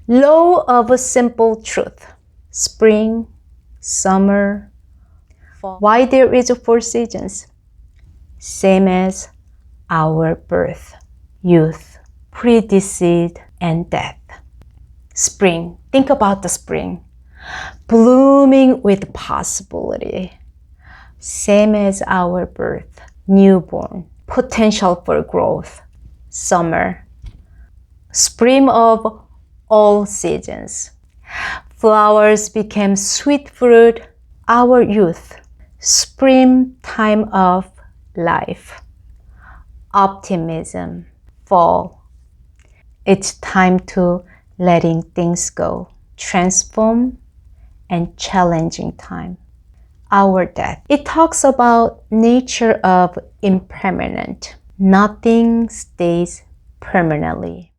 Law of a simple truth. Spring, summer, fall. Why there is 4 seasons? Same as our birth, youth, predeceased, and death. Spring. Think about the spring. Blooming with possibility. Same as our birth, newborn, potential for growth. Summer. Spring of all seasons. Flowers became sweet fruit, our youth. Springtime of life. Optimism. Fall. It's time to letting things go. Transform and challenging time. Our death. It talks about nature of impermanent. Nothing stays permanently.